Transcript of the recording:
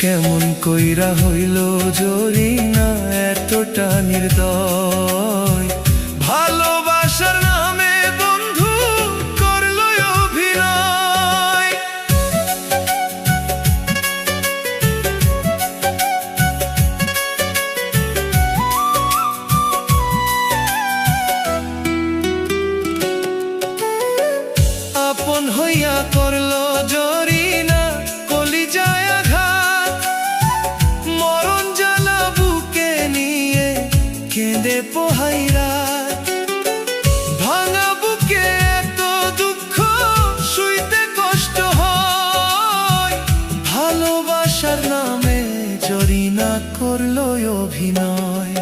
কেমন কইরা হইল জরিনা এতটা নির্দয়, ভালোবাসার নামে বন্ধু করলো অভিনয়। আপন হইয়া করলো জরিনা কলিজায় আঘাত, মরণ জ্বালা বুকে নিয়ে কেঁদে পোহাইরা। ভাঙা বুকে এত দুঃখ শুইতে কষ্ট হয়, ভালোবাসার নামে জরিনা করলো অভিনয়।